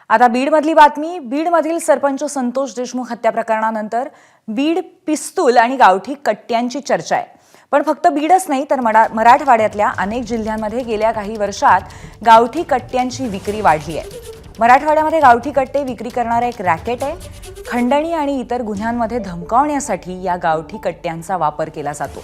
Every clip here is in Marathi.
आता बीडमधली बातमी. बीडमधील सरपंच संतोष देशमुख हत्या प्रकरणानंतर बीड पिस्तूल आणि गावठी कट्ट्यांची चर्चा आहे. पण फक्त बीडच नाही तर मराठवाड्यातल्या अनेक जिल्ह्यांमध्ये गेल्या काही वर्षात गावठी कट्ट्यांची विक्री वाढली आहे. मराठवाड्यामध्ये गावठी कट्टे विक्री करणारा एक रॅकेट आहे. खंडणी आणि इतर गुन्ह्यांमध्ये धमकावण्यासाठी या गावठी कट्ट्यांचा वापर केला जातो.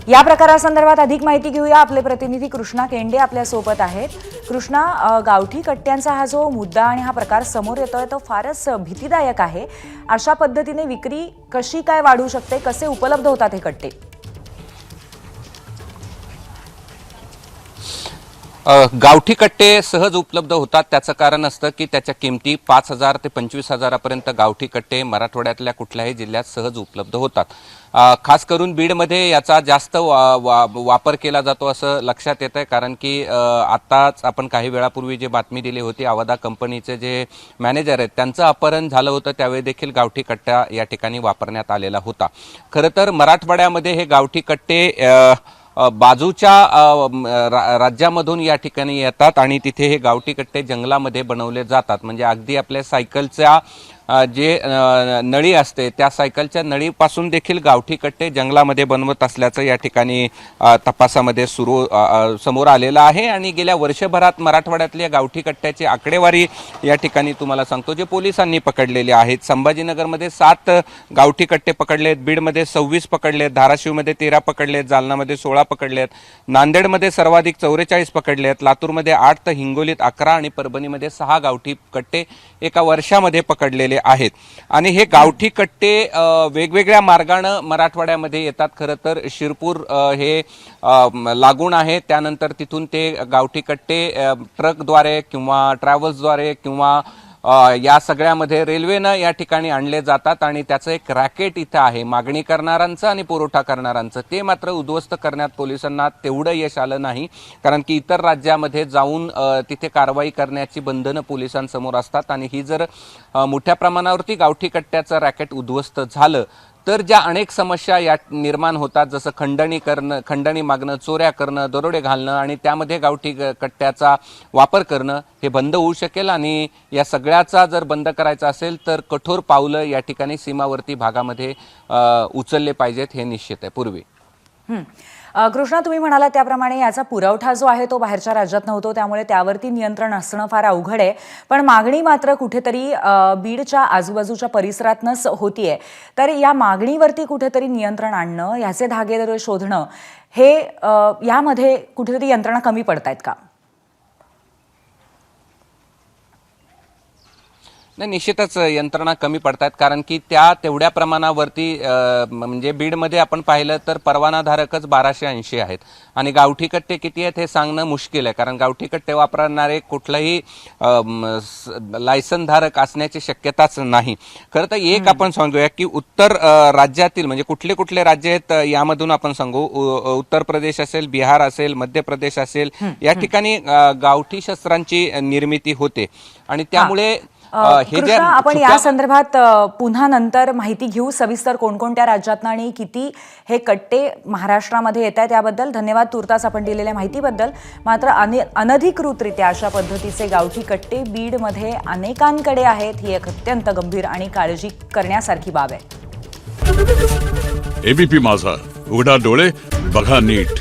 या प्रकारासंदर्भात अधिक माहिती घेऊया. आपले प्रतिनिधी कृष्णा केंडे आपल्या सोबत आहेत. कृष्णा, गावठी कट्ट्यांचा हा जो मुद्दा आणि हा प्रकार समोर येतोय तो फारच भीतीदायक आहे. अशा पद्धतीने विक्री कशी काय वाढू शकते? कसे उपलब्ध होतात हे कट्टे? गावठी कट्टे सहज उपलब्ध होतात. त्याचं कारण असतं की त्याच्या किमती 5,000 ते 25,000पर्यंत गावठी कट्टे मराठवाड्यातल्या कुठल्याही जिल्ह्यात सहज उपलब्ध होतात. खास करून बीडमध्ये याचा जास्त वापर केला जातो असं लक्षात येतंय, कारण की आताच आपण काही वेळापूर्वी जी बातमी दिली होती, अवधा कंपनीचे जे मॅनेजर आहेत त्यांचं अपहरण झालं होतं, त्यावेळी देखील गावठी कट्टा या ठिकाणी वापरण्यात आलेला होता. खरं तर मराठवाड्यामध्ये हे गावठी कट्टे बाजूच्या राज्यामधून या ठिकाणी येतात आणि तिथे हे गावठी कट्टे जंगलामध्ये बनवले जातात. म्हणजे अगदी आपल्या सायकलच्या जे नळी असते त्या सायकलच्या नळीपासून देखील गावठी कट्टे जंगलामध्ये बनवत असल्याचं या ठिकाणी तपासामध्ये समोर आलेलं आहे. आणि गेल्या वर्षभरात मराठवाड्यातल्या गावठी कट्ट्याची आकडेवारी या ठिकाणी तुम्हाला सांगतो, जे पोलिसांनी पकडलेले आहेत. संभाजीनगरमध्ये 7 गावठी कट्टे पकडलेत, बीडमध्ये 26 पकडलेत, धाराशिवमध्ये 13 पकडलेत, जालनामध्ये 16 पकडलेत, नांदेडमध्ये सर्वाधिक 44 पकडलेत, लातूरमध्ये 8 तर हिंगोलीत 11 आणि परभणीमध्ये 6 गावठी कट्टे एका वर्षामध्ये पकडलेले आहेत. आणि हे गावठी कट्टे वेगवेगळ्या मार्गाने मराठवाड्यामध्ये येतात. खरं तर शिरपूर हे लागून आहे, त्यानंतर तिथून ते गावठी कट्टे ट्रकद्वारे किंवा ट्रॅव्हल्सद्वारे किंवा या सगळ्यामध्ये रेल्वेनं या ठिकाणी आणले जातात. आणि त्याचं एक रॅकेट इथं आहे, मागणी करणाऱ्यांचं आणि पुरवठा करणाऱ्यांचं. ते मात्र उद्ध्वस्त करण्यात पोलिसांना तेवढं यश आलं नाही, कारण की इतर राज्यामध्ये जाऊन तिथे कारवाई करण्याची बंधनं पोलिसांसमोर असतात. आणि ही जर मोठ्या प्रमाणावरती गावठी कट्ट्याचं रॅकेट उद्ध्वस्त झालं तर ज्या अनेक समस्या या निर्माण होतात, जसं खंडणी मागणं, चोऱ्या करणं, दरोडे घालणं आणि त्यामध्ये गावठी कट्ट्याचा वापर करणं हे बंद होऊ शकेल. आणि या सगळ्याचा जर बंद करायचा असेल तर कठोर पावलं या ठिकाणी सीमावर्ती भागामध्ये उचलले पाहिजेत, हे निश्चित आहे. पूर्वी कृष्णा, तुम्ही म्हणाला त्याप्रमाणे याचा पुरवठा जो आहे तो बाहेरच्या राज्यात नव्हतो, त्यामुळे त्यावरती नियंत्रण असणं फार अवघड आहे. पण मागणी मात्र कुठेतरी बीडच्या आजूबाजूच्या परिसरातनंच होतीये. तर या मागणीवरती कुठेतरी नियंत्रण आणणं, याचे धागेदर शोधणं, हे यामध्ये कुठेतरी यंत्रणा कमी पडतायत का? नाही, निश्चितच यंत्रणा कमी पडतात, कारण की त्या तेवढ्या प्रमाणावरती म्हणजे बीडमध्ये आपण पाहिलं तर परवानाधारकच 1280 आहेत आणि गावठी कट्टे किती आहेत हे सांगणं मुश्किल आहे, कारण गावठी कट्टे वापरणारे कुठलाही लायसनधारक असण्याची शक्यताच नाही. खरं तर एक आपण सांगूया की उत्तर राज्यातील म्हणजे कुठले कुठले राज्य आहेत यामधून आपण सांगू. उत्तर प्रदेश असेल, बिहार असेल, मध्य प्रदेश असेल, या ठिकाणी गावठी शस्त्रांची निर्मिती होते. आणि त्यामुळे कृष्णा, आपण या संदर्भात पुन्हा नंतर माहिती घेऊ सविस्तर, कोणकोणत्या राज्यातनं आणि किती हे कट्टे महाराष्ट्रामध्ये येत आहेत याबद्दल. धन्यवाद तुर्तास आपण दिलेल्या माहितीबद्दल. मात्र अनधिकृतरित्या अशा पद्धतीचे गावठी कट्टे बीडमध्ये अनेकांकडे आहेत. ही एक अत्यंत गंभीर आणि काळजी करण्यासारखी बाब आहे. एबीपी माझा, उघडा डोळे बघा नीट.